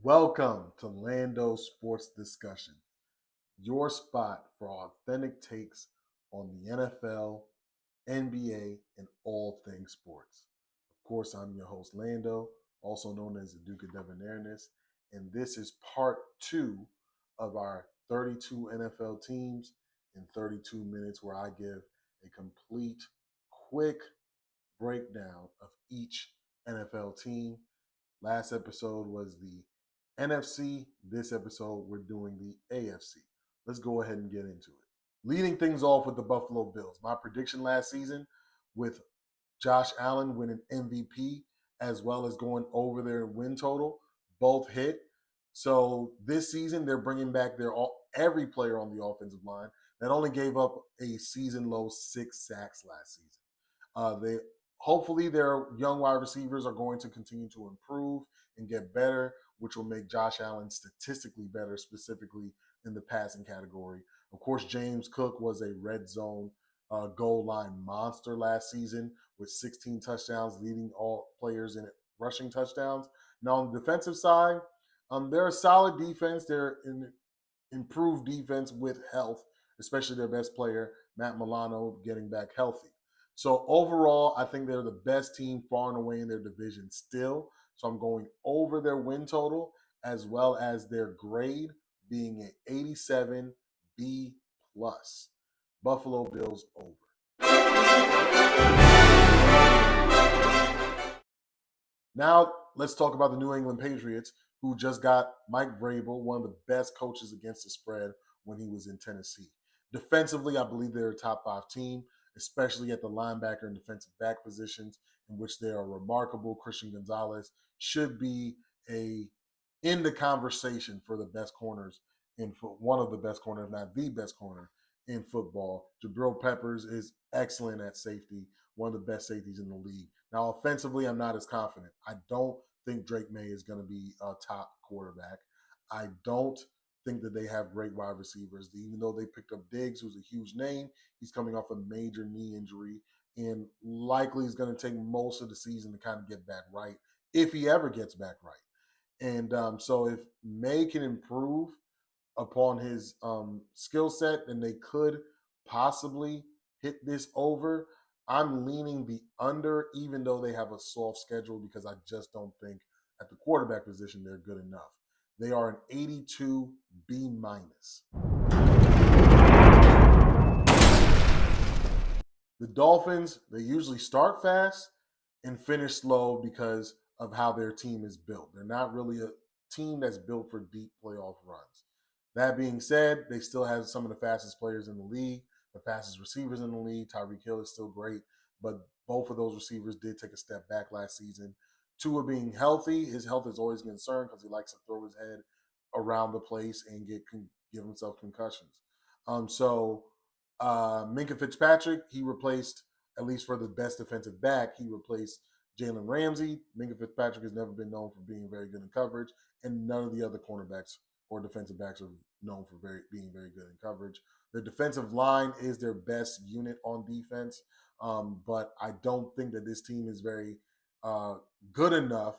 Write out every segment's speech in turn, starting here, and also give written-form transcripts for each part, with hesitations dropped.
Welcome to Lando Sports Discussion, your spot for authentic takes on the NFL, NBA, and all things sports. Of course, I'm your host, Lando, also known as the Duke of Debonairness, and this is part two of our 32 NFL teams in 32 minutes, where I give a complete, quick breakdown of each NFL team. Last episode was the NFC. This episode, we're doing the AFC. Let's go ahead and get into it. Leading things off with the Buffalo Bills. My prediction last season with Josh Allen winning MVP as well as going over their win total both hit. So this season, they're bringing back every player on the offensive line that only gave up a season low 6 sacks last season. They hopefully their young wide receivers are going to continue to improve and get better, which will make Josh Allen statistically better, specifically in the passing category. Of course, James Cook was a red zone goal line monster last season with 16 touchdowns, leading all players in rushing touchdowns. Now, on the defensive side, they're a solid defense. They're an improved defense with health, especially their best player, Matt Milano, getting back healthy. So overall, I think they're the best team far and away in their division still. So I'm going over their win total as well as their grade being an 87 B plus. Buffalo Bills over. Now let's talk about the New England Patriots, who just got Mike Vrabel, one of the best coaches against the spread when he was in Tennessee. Defensively, I believe they're a top 5 team, especially at the linebacker and defensive back positions, in which they are remarkable. Christian Gonzalez should be in the conversation for the best corners one of the best corners, not the best corner in football. Jabril Peppers is excellent at safety, one of the best safeties in the league. Now, offensively, I'm not as confident. I don't think Drake May is going to be a top quarterback. I don't think that they have great wide receivers. Even though they picked up Diggs, who's a huge name, he's coming off a major knee injury and likely is going to take most of the season to kind of get back right, if he ever gets back right. And so if May can improve upon his skill set, then they could possibly hit this over. I'm leaning the under, even though they have a soft schedule, because I just don't think at the quarterback position they're good enough. They are an 82 B minus. The Dolphins, they usually start fast and finish slow because of how their team is built. They're not really a team that's built for deep playoff runs. That being said, they still have some of the fastest players in the league, the fastest receivers in the league. Tyreek Hill is still great, but both of those receivers did take a step back last season. Tua being healthy, his health is always a concern because he likes to throw his head around the place and give himself concussions. Minka Fitzpatrick, he replaced, at least for the best defensive back, he replaced Jalen Ramsey. Minka Fitzpatrick has never been known for being very good in coverage, and none of the other cornerbacks or defensive backs are known for being very good in coverage. Their defensive line is their best unit on defense, but I don't think that this team is very good enough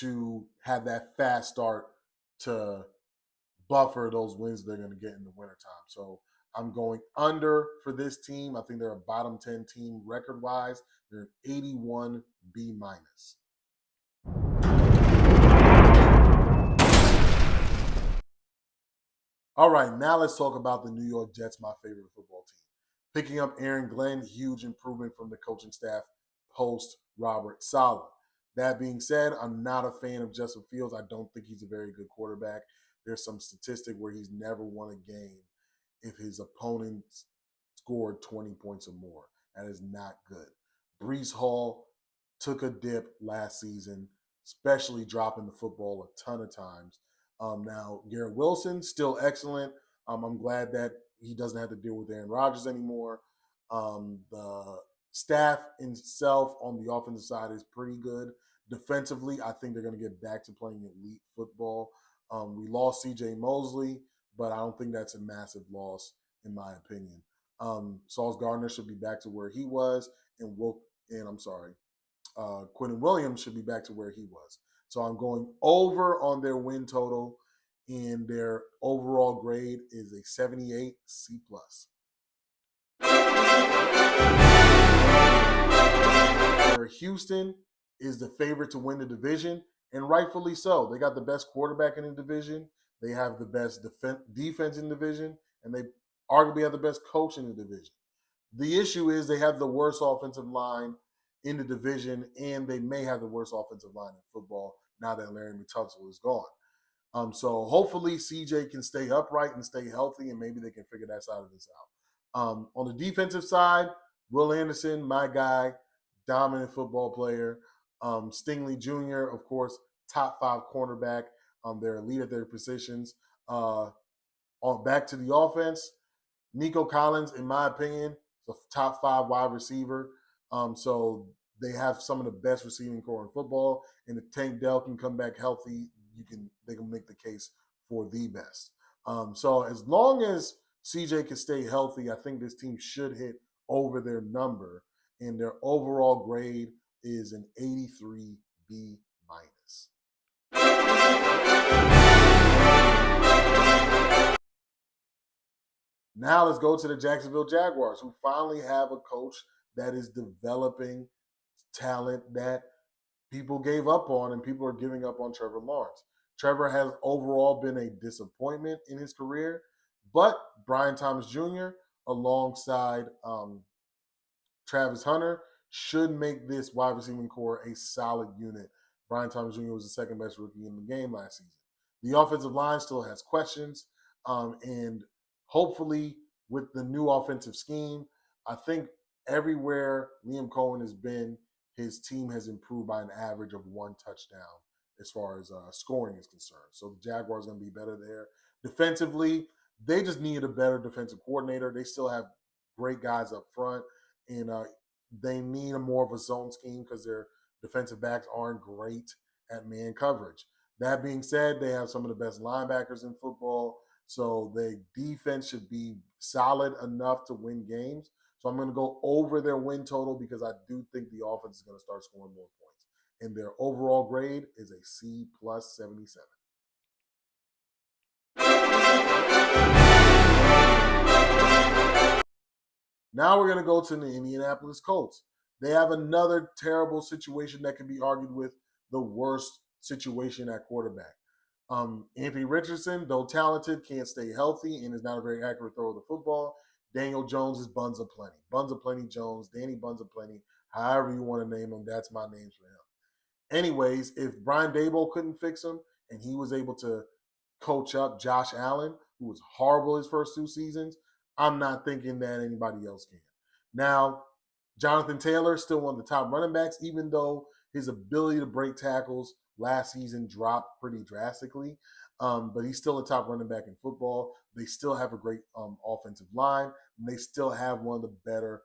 to have that fast start to buffer those wins they're going to get in the wintertime. So I'm going under for this team. I think they're a bottom 10 team record-wise. They're an 81 B minus. All right, now let's talk about the New York Jets, my favorite football team. Picking up Aaron Glenn, huge improvement from the coaching staff post Robert Saleh. That being said, I'm not a fan of Justin Fields. I don't think he's a very good quarterback. There's some statistic where he's never won a game if his opponent scored 20 points or more. That is not good. Breece Hall took a dip last season, especially dropping the football a ton of times. Now, Garrett Wilson, still excellent. I'm glad that he doesn't have to deal with Aaron Rodgers anymore. The staff itself on the offensive side is pretty good. Defensively, I think they're going to get back to playing elite football. We lost C.J. Mosley, but I don't think that's a massive loss in my opinion. Sauce Gardner should be back to where he was, and Quentin Williams should be back to where he was. So I'm going over on their win total, and their overall grade is a 78 C+. Houston is the favorite to win the division, and rightfully so. They got the best quarterback in the division. They have the best defense in the division, and they arguably have the best coach in the division. The issue is they have the worst offensive line in the division, and they may have the worst offensive line in football now that Larry Tunsil is gone. So hopefully CJ can stay upright and stay healthy, and maybe they can figure that side of this out. On the defensive side, Will Anderson, my guy, dominant football player. Stingley Jr., of course, top 5 cornerback. They're elite at their positions. Back to the offense, Nico Collins, in my opinion, is a top 5 wide receiver. So they have some of the best receiving core in football. And if Tank Dell can come back healthy, they can make the case for the best. So as long as CJ can stay healthy, I think this team should hit over their number, and their overall grade is an 83 B-. Now let's go to the Jacksonville Jaguars, who finally have a coach that is developing talent that people gave up on, and people are giving up on Trevor Lawrence. Trevor has overall been a disappointment in his career, but Brian Thomas Jr. alongside Travis Hunter should make this wide receiving core a solid unit. Brian Thomas Jr. was the second best rookie in the game last season. The offensive line still has questions, and hopefully with the new offensive scheme, I think everywhere Liam Cohen has been, his team has improved by an average of 1 touchdown as far as scoring is concerned. So the Jaguars are going to be better there. Defensively, they just need a better defensive coordinator. They still have great guys up front, and they need more of a zone scheme because their defensive backs aren't great at man coverage. That being said, they have some of the best linebackers in football, so their defense should be solid enough to win games. So I'm going to go over their win total because I do think the offense is going to start scoring more points. And their overall grade is a C plus 77. Now we're going to go to the Indianapolis Colts. They have another terrible situation that can be argued with the worst situation at quarterback. Anthony Richardson, though talented, can't stay healthy and is not a very accurate thrower of the football. Daniel Jones is Buns of Plenty. Buns of Plenty Jones, Danny Buns of Plenty, however you want to name him, that's my names for him. Anyways, if Brian Daboll couldn't fix him and he was able to coach up Josh Allen, who was horrible his first 2 seasons, I'm not thinking that anybody else can. Now, Jonathan Taylor, still one of the top running backs, even though his ability to break tackles last season dropped pretty drastically. But he's still a top running back in football. They still have a great offensive line, and they still have one of the better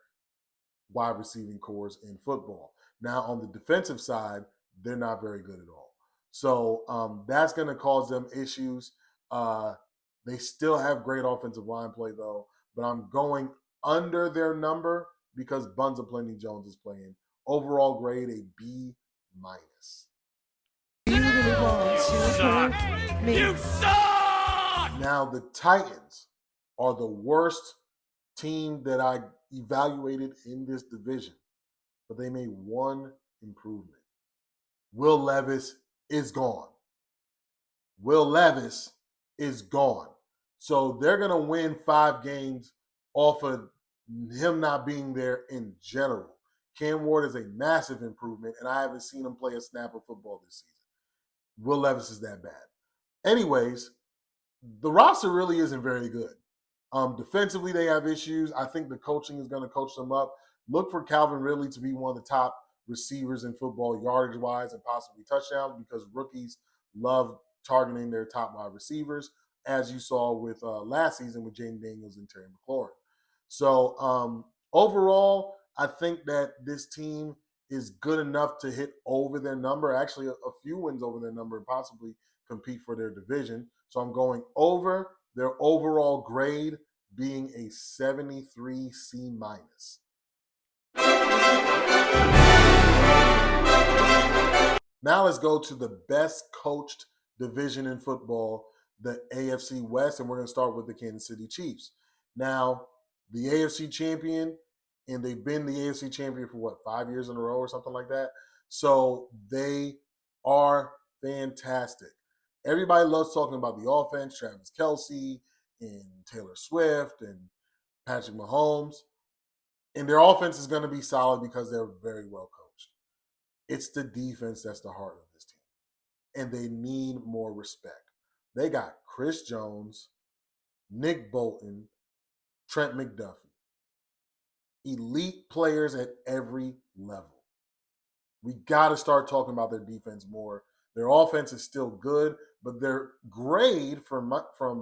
wide receiving cores in football. Now, on the defensive side, they're not very good at all. So that's going to cause them issues. They still have great offensive line play, though, but I'm going under their number because Buns of Plenty Jones is playing. Overall grade, a B-. You really want to hurt me? You suck! Now, the Titans are the worst team that I evaluated in this division, but they made one improvement. Will Levis is gone. Will Levis is gone. So they're going to win 5 games off of him not being there in general. Cam Ward is a massive improvement, and I haven't seen him play a snap of football this season. Will Levis is that bad. Anyways, the roster really isn't very good. Defensively, they have issues. I think the coaching is going to coach them up. Look for Calvin Ridley to be one of the top receivers in football, yardage-wise and possibly touchdowns, because rookies love targeting their top wide receivers, as you saw with last season with Jaden Daniels and Terry McLaurin. So overall, I think that this team is good enough to hit over their number, actually a few wins over their number, and possibly compete for their division. So I'm going over, their overall grade being a 73 C-. Now let's go to the best coached division in football, the AFC West, and we're going to start with the Kansas City Chiefs. Now, the AFC champion, and they've been the AFC champion for 5 years in a row or something like that. So they are fantastic. Everybody loves talking about the offense, Travis Kelce and Taylor Swift and Patrick Mahomes. And their offense is going to be solid because they're very well coached. It's the defense that's the heart of this team. And they need more respect. They got Chris Jones, Nick Bolton, Trent McDuffie. Elite players at every level. We got to start talking about their defense more. Their offense is still good, but their grade, from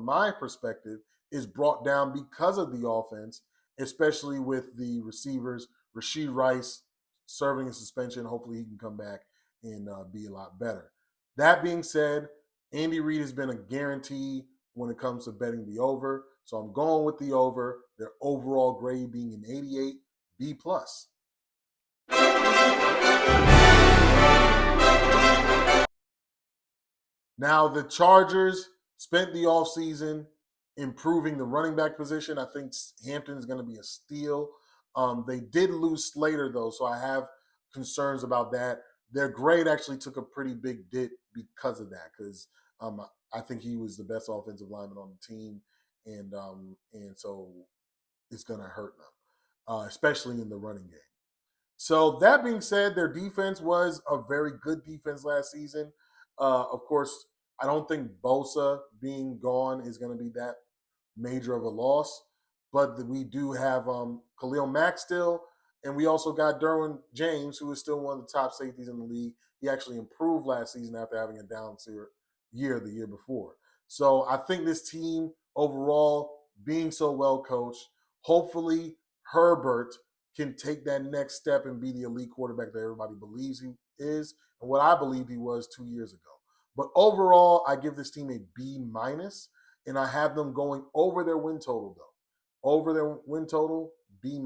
my perspective, is brought down because of the offense, especially with the receivers. Rashee Rice serving a suspension. Hopefully he can come back and be a lot better. That being said, Andy Reid has been a guarantee when it comes to betting the over. So I'm going with the over, their overall grade being an 88, B+. Now, the Chargers spent the offseason improving the running back position. I think Hampton is going to be a steal. They did lose Slater, though, so I have concerns about that. Their grade actually took a pretty big dip because of that, because I think he was the best offensive lineman on the team, and so it's going to hurt them, especially in the running game. So that being said, their defense was a very good defense last season. Of course, I don't think Bosa being gone is going to be that major of a loss, but we do have Khalil Mack still, and we also got Derwin James, who is still one of the top safeties in the league. He actually improved last season after having a down year the year before. So I think this team overall, being so well coached, hopefully Herbert can take that next step and be the elite quarterback that everybody believes he is, and what I believe he was 2 years ago. But overall, I give this team a B-, and I have them going over their win total, though. Over their win total, B-.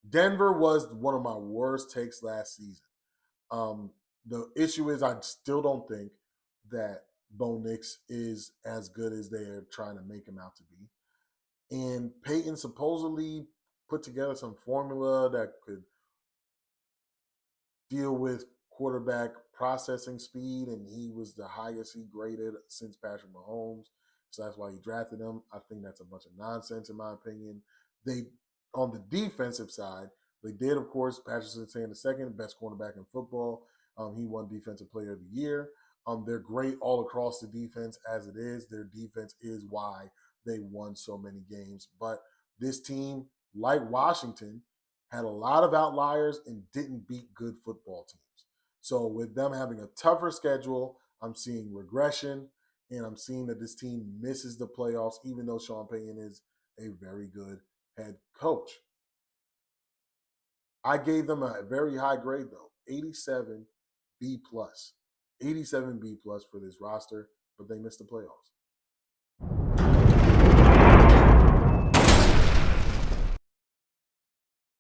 Denver was one of my worst takes last season. The issue is I still don't think that Bo Nix is as good as they're trying to make him out to be. And Peyton supposedly put together some formula that could deal with quarterback processing speed, and he was the highest he graded since Patrick Mahomes. So that's why he drafted him. I think that's a bunch of nonsense, in my opinion. They, on the defensive side, they did, of course, Patrick Surtain II, best cornerback in football. He won Defensive Player of the Year. They're great all across the defense as it is. Their defense is why they won so many games. But this team, like Washington, had a lot of outliers and didn't beat good football teams. So with them having a tougher schedule, I'm seeing regression, and I'm seeing that this team misses the playoffs, even though Sean Payton is a very good head coach. I gave them a very high grade, though, 87 B+. 87 B+ for this roster, but they missed the playoffs.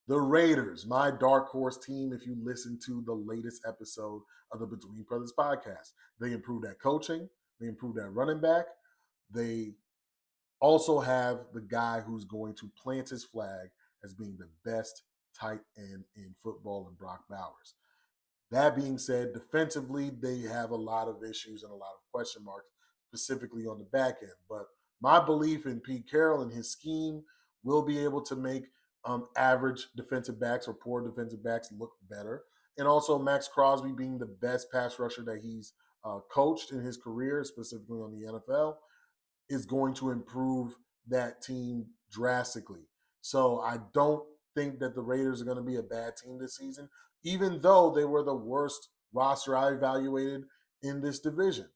The Raiders, my dark horse team, if you listen to the latest episode of the Between Brothers podcast. They improved at coaching. They improved at running back. They also have the guy who's going to plant his flag as being the best tight end in football in Brock Bowers. That being said, defensively, they have a lot of issues and a lot of question marks, specifically on the back end. But my belief in Pete Carroll and his scheme will be able to make average defensive backs or poor defensive backs look better. And also Max Crosby being the best pass rusher that he's coached in his career, specifically on the NFL, is going to improve that team drastically. So I don't think that the Raiders are going to be a bad team this season, even though they were the worst roster I evaluated in this division.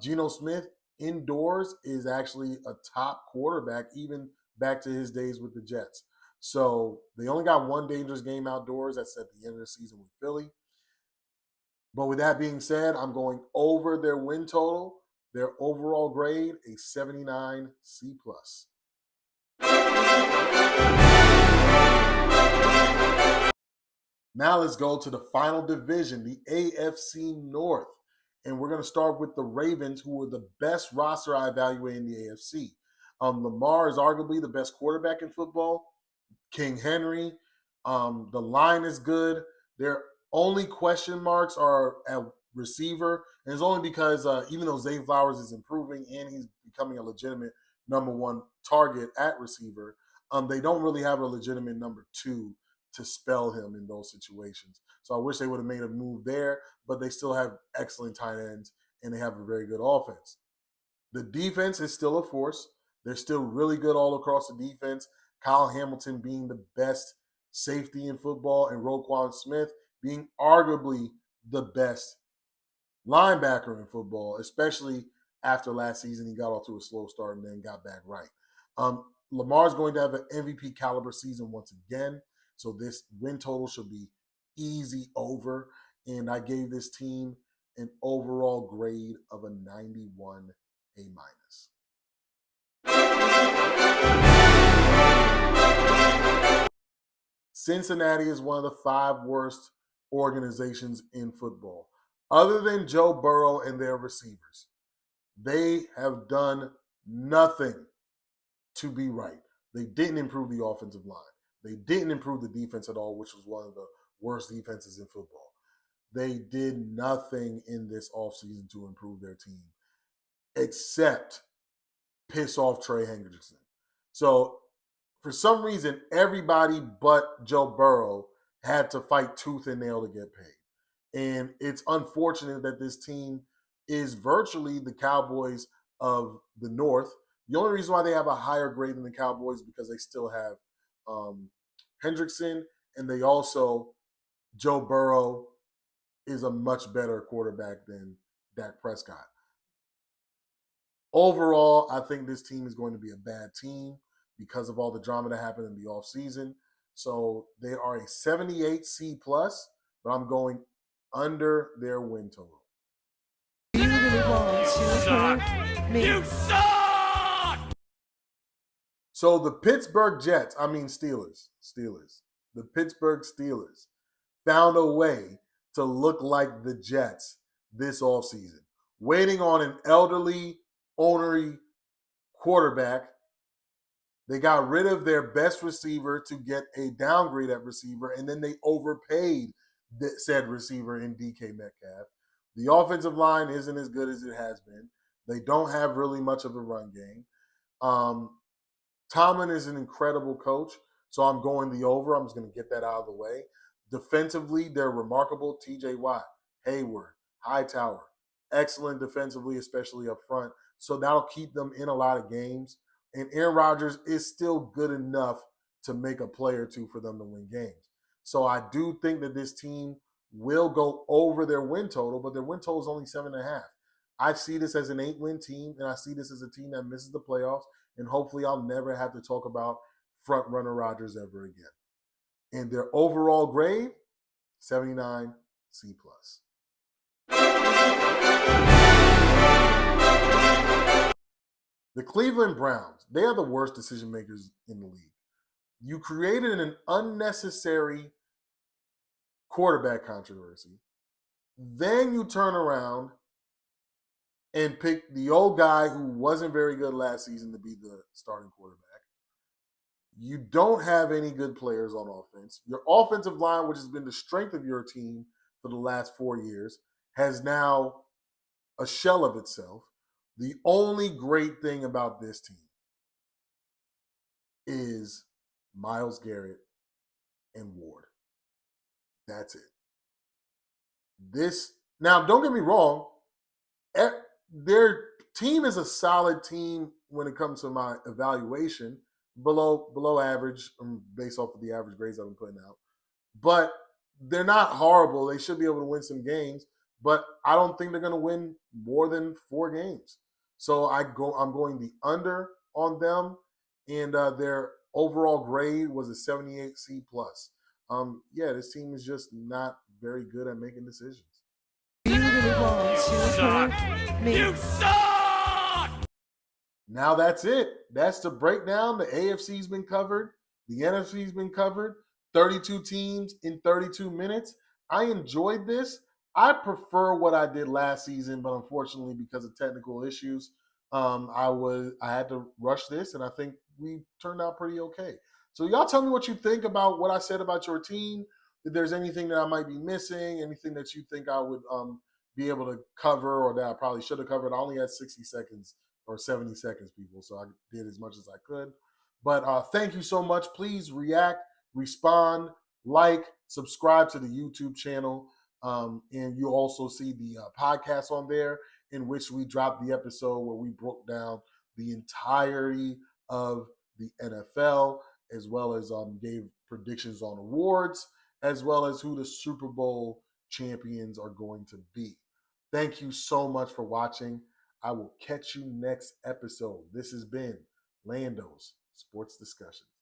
Geno Smith indoors is actually a top quarterback, even back to his days with the Jets. So they only got one dangerous game outdoors. That's at the end of the season with Philly. But with that being said, I'm going over their win total, their overall grade, a 79 C+. Now let's go to the final division, the AFC North. And we're going to start with the Ravens, who are the best roster I evaluate in the AFC. Lamar is arguably the best quarterback in football. King Henry. The line is good. Their only question marks are at receiver. And it's only because even though Zay Flowers is improving and he's becoming a legitimate number one target at receiver, they don't really have a legitimate number two to spell him in those situations. So I wish they would have made a move there, but they still have excellent tight ends and they have a very good offense. The defense is still a force. They're still really good all across the defense. Kyle Hamilton being the best safety in football and Roquan Smith being arguably the best linebacker in football, especially after last season. He got off to a slow start and then got back right. Lamar's going to have an MVP caliber season once again. So this win total should be easy over. And I gave this team an overall grade of a 91 A-. Cincinnati is one of the 5 worst organizations in football. Other than Joe Burrow and their receivers, they have done nothing to be right. They didn't improve the offensive line. They didn't improve the defense at all, which was one of the worst defenses in football. They did nothing in this offseason to improve their team except piss off Trey Hendrickson. So for some reason, everybody but Joe Burrow had to fight tooth and nail to get paid. And it's unfortunate that this team is virtually the Cowboys of the North. The only reason why they have a higher grade than the Cowboys is because they still have Hendrickson, and they also, Joe Burrow is a much better quarterback than Dak Prescott. Overall, I think this team is going to be a bad team because of all the drama that happened in the offseason. So they are a 78 C+, but I'm going under their win total. You really want to hurt me? You suck! So the Pittsburgh Steelers, the Pittsburgh Steelers found a way to look like the Jets this offseason, waiting on an elderly, ornery quarterback. They got rid of their best receiver to get a downgrade at receiver, and then they overpaid said receiver in DK Metcalf. The offensive line isn't as good as it has been. They don't have really much of a run game. Tomlin is an incredible coach, so I'm going the over. I'm just going to get that out of the way. Defensively, they're remarkable. TJ Watt, Hayward, Hightower, excellent defensively, especially up front. So that'll keep them in a lot of games. And Aaron Rodgers is still good enough to make a play or two for them to win games. So I do think that this team will go over their win total, but their win total is only 7.5. I see this as an 8-win team, and I see this as a team that misses the playoffs, and hopefully I'll never have to talk about front-runner Rodgers ever again. And their overall grade, 79 C+. The Cleveland Browns, they are the worst decision makers in the league. You created an unnecessary quarterback controversy. Then you turn around and pick the old guy who wasn't very good last season to be the starting quarterback. You don't have any good players on offense. Your offensive line, which has been the strength of your team for the last 4 years, has now a shell of itself. The only great thing about this team is Myles Garrett and Ward. That's it. Now, don't get me wrong, their team is a solid team when it comes to my evaluation, below average based off of the average grades I've been putting out. But they're not horrible. They should be able to win some games, but I don't think they're going to win more than 4 games. So I'm going the under on them, and their overall grade was a 78 C+. This team is just not very good at making decisions. You really want to hurt me? You suck! now that's it. That's the breakdown. The AFC's been covered. The NFC's been covered. 32 teams in 32 minutes. I enjoyed this. I prefer what I did last season, but unfortunately, because of technical issues, I had to rush this, and I think we turned out pretty okay. So y'all tell me what you think about what I said about your team. If there's anything that I might be missing, anything that you think I would be able to cover or that I probably should have covered. I only had 60 seconds or 70 seconds, people, so I did as much as I could. But thank you so much. Please react, respond, like, subscribe to the YouTube channel. And you'll also see the podcast on there in which we dropped the episode where we broke down the entirety of the NFL, as well as gave predictions on awards, as well as who the Super Bowl champions are going to be. Thank you so much for watching. I will catch you next episode. This has been Lando's Sports Discussions.